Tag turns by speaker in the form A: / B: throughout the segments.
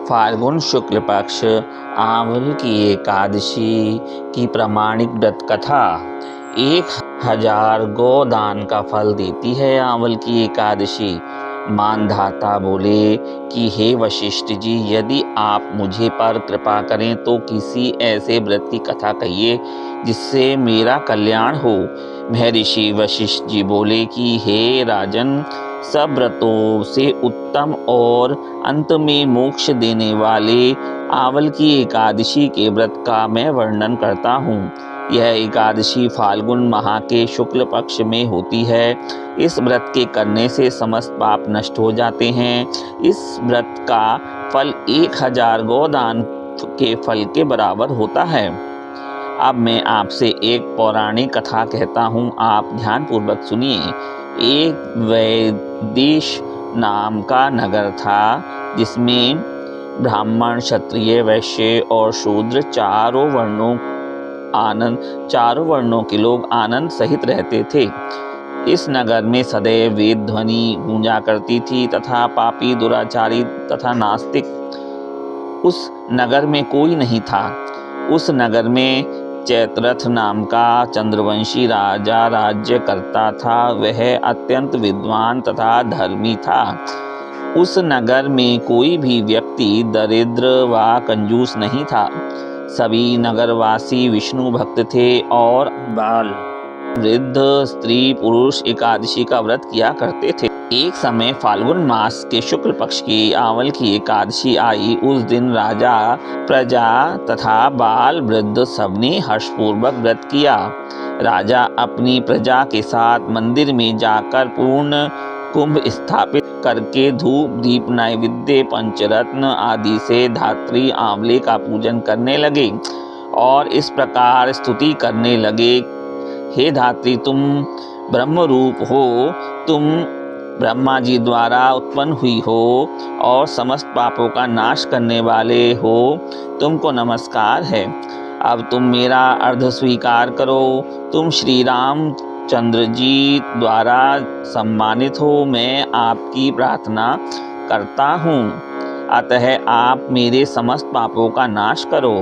A: फाल्गुन शुक्ल पक्ष आंवल की एकादशी की प्रमाणिक व्रत कथा। 1000 गोदान का फल देती है आंवल की एकादशी। मानधाता बोले कि हे वशिष्ठ जी, यदि आप मुझे पर कृपा करें तो किसी ऐसे व्रत की कथा कहिए जिससे मेरा कल्याण हो। महर्षि वशिष्ठ जी बोले कि हे राजन, सब व्रतों से उत्तम और अंत में मोक्ष देने वाले आंवल की एकादशी के व्रत का मैं वर्णन करता हूँ। यह एकादशी फाल्गुन माह के शुक्ल पक्ष में होती है। इस व्रत के करने से समस्त पाप नष्ट हो जाते हैं। इस व्रत का फल 1000 गोदान के फल के बराबर होता है। अब मैं आपसे एक पौराणिक कथा कहता हूँ, आप ध्यानपूर्वक सुनिए। एक वैदेश नाम का नगर था जिसमें ब्राह्मण, क्षत्रिय, वैश्य और शूद्र चारों वर्णों के लोग आनंद सहित रहते थे। इस नगर में सदैव वेद ध्वनि गूंजा करती थी तथा पापी, दुराचारी तथा नास्तिक उस नगर में कोई नहीं था। उस नगर में चैत्ररथ नाम का चंद्रवंशी राजा राज्य करता था। वह अत्यंत विद्वान तथा धर्मी था। उस नगर में कोई भी व्यक्ति दरिद्र व कंजूस नहीं था। सभी नगरवासी विष्णु भक्त थे और बाल, वृद्ध, स्त्री, पुरुष एकादशी का व्रत किया करते थे। एक समय फाल्गुन मास के शुक्ल पक्ष की आंवल की एकादशी आई। उस दिन राजा, प्रजा तथा बाल, वृद्ध सबने हर्षपूर्वक व्रत किया। राजा अपनी प्रजा के साथ मंदिर में जाकर पूर्ण कुंभ स्थापित करके धूप, दीप, नैवेद्य, पंचरत्न आदि से धात्री आंवले का पूजन करने लगे और इस प्रकार स्तुति करने लगे, हे धात्री, तुम ब्रह्म रूप हो, तुम ब्रह्मा जी द्वारा उत्पन्न हुई हो और समस्त पापों का नाश करने वाले हो, तुमको नमस्कार है। अब तुम मेरा अर्घ स्वीकार करो। तुम श्री राम चंद्र जी द्वारा सम्मानित हो। मैं आपकी प्रार्थना करता हूँ, अतः आप मेरे समस्त पापों का नाश करो।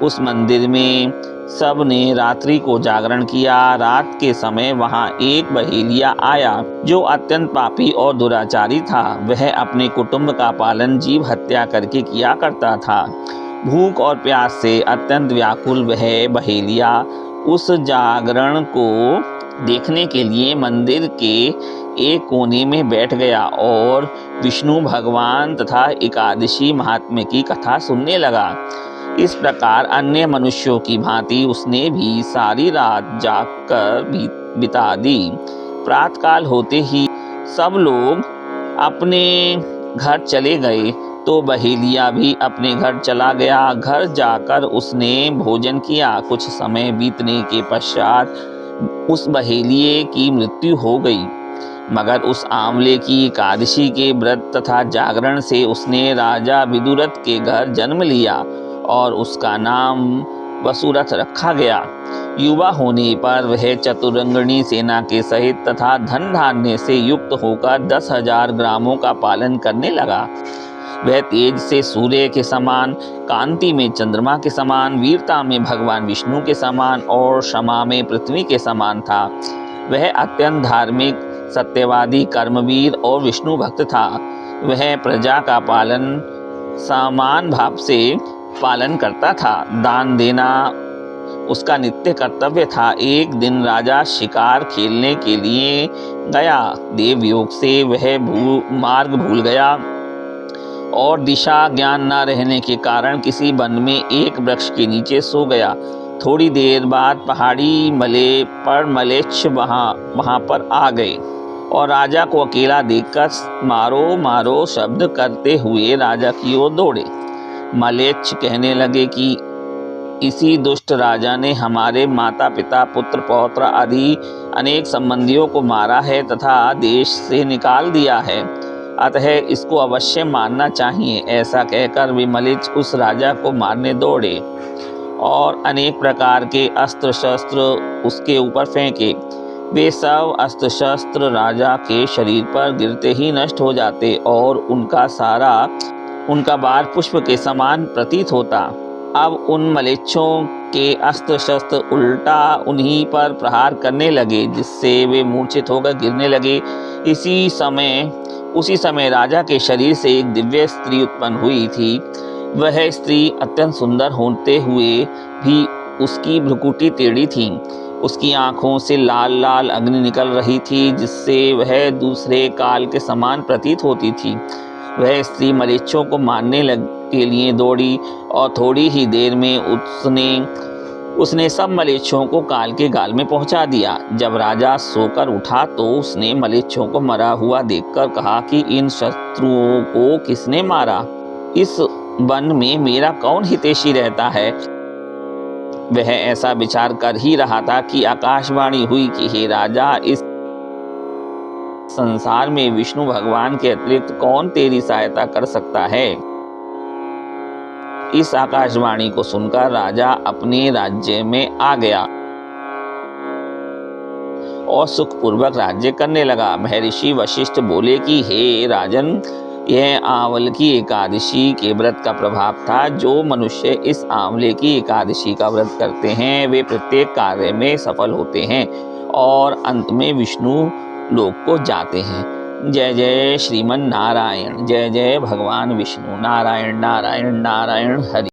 A: उस मंदिर में सब ने रात्रि को जागरण किया। रात के समय वहां एक बहेलिया आया जो अत्यंत पापी और दुराचारी था। वह अपने कुटुंब का पालन जीव हत्या करके किया करता था। भूख और प्यास से अत्यंत व्याकुल वह बहेलिया उस जागरण को देखने के लिए मंदिर के एक कोने में बैठ गया और विष्णु भगवान तथा एकादशी महात्म्य की कथा सुनने लगा। इस प्रकार अन्य मनुष्यों की भांति उसने भी सारी रात जागकर बिता दी। प्रातःकाल होते ही सब लोग अपने घर चले गए तो बहेलिया भी अपने घर चला गया। घर जाकर उसने भोजन किया। कुछ समय बीतने के पश्चात उस बहेलिये की मृत्यु हो गई, मगर उस आंवले की एकादशी के व्रत तथा जागरण से उसने राजा विदुरथ के घर जन्म लिया और उसका नाम वसुरथ रखा गया। युवा होने पर वह चतुरंगिणी सेना के सहित तथा धन धान्य से युक्त होकर 10,000 ग्रामों का पालन करने लगा। वह तेज से सूर्य के समान, कांति में चंद्रमा के समान, वीरता में भगवान विष्णु के समान और क्षमा में पृथ्वी के समान था। वह अत्यंत धार्मिक, सत्यवादी, कर्मवीर और विष्णु भक्त था। वह प्रजा का पालन समान भाव से पालन करता था। दान देना उसका नित्य कर्तव्य था। एक दिन राजा शिकार खेलने के लिए गया। देव योग से वह मार्ग भूल गया और दिशा ज्ञान न रहने के कारण किसी वन में एक वृक्ष के नीचे सो गया। थोड़ी देर बाद पहाड़ी मलेच्छ वहां पर आ गए और राजा को अकेला देखकर मारो मारो शब्द करते हुए राजा की ओर दौड़े। मलेच्छ कहने लगे कि इसी दुष्ट राजा ने हमारे माता पिता, पुत्र पौत्र आदि अनेक संबंधियों को मारा है तथा देश से निकाल दिया है, अतः इसको अवश्य मारना चाहिए। ऐसा कहकर वे मलेच्छ उस राजा को मारने दौड़े और अनेक प्रकार के अस्त्र शस्त्र उसके ऊपर फेंके। वे सब अस्त्र शस्त्र राजा के शरीर पर गिरते ही नष्ट हो जाते और उनका सारा उनका बार पुष्प के समान प्रतीत होता। अब उन मलेच्छों के अस्त्र शस्त्र उल्टा उन्हीं पर प्रहार करने लगे, जिससे वे मूर्छित होकर गिरने लगे। उसी समय राजा के शरीर से एक दिव्य स्त्री उत्पन्न हुई थी। वह स्त्री अत्यंत सुंदर होते हुए भी उसकी भ्रुकुटी टेढ़ी थी। उसकी आंखों से लाल लाल अग्नि निकल रही थी, जिससे वह दूसरे काल के समान प्रतीत होती थी। वह स्त्री मलेच्छों को मारने के लिए दौड़ी और थोड़ी ही देर में उसने सब मलेच्छों को काल के गाल में पहुंचा दिया। जब राजा सोकर उठा तो उसने मलेच्छों को मरा हुआ देखकर कहा कि इन शत्रुओं को किसने मारा? इस वन में मेरा कौन हितैषी रहता है? वह ऐसा विचार कर ही रहा था कि आकाशवाणी हुई कि हे राजा, इस संसार में विष्णु भगवान के अतिरिक्त कौन तेरी सहायता कर सकता है? इस आकाशवाणी को सुनकर राजा अपने राज्य में आ गया और सुखपूर्वक राज्य करने लगा। महर्षि वशिष्ठ बोले कि हे राजन, यह आंवल की एकादशी के व्रत का प्रभाव था। जो मनुष्य इस आंवले की एकादशी का व्रत करते हैं, वे प्रत्येक कार्य में सफल होते हैं और अंत में विष्णु लोक को जाते हैं। जय जय श्रीमन नारायण, जय जय भगवान विष्णु। नारायण नारायण नारायण हरि।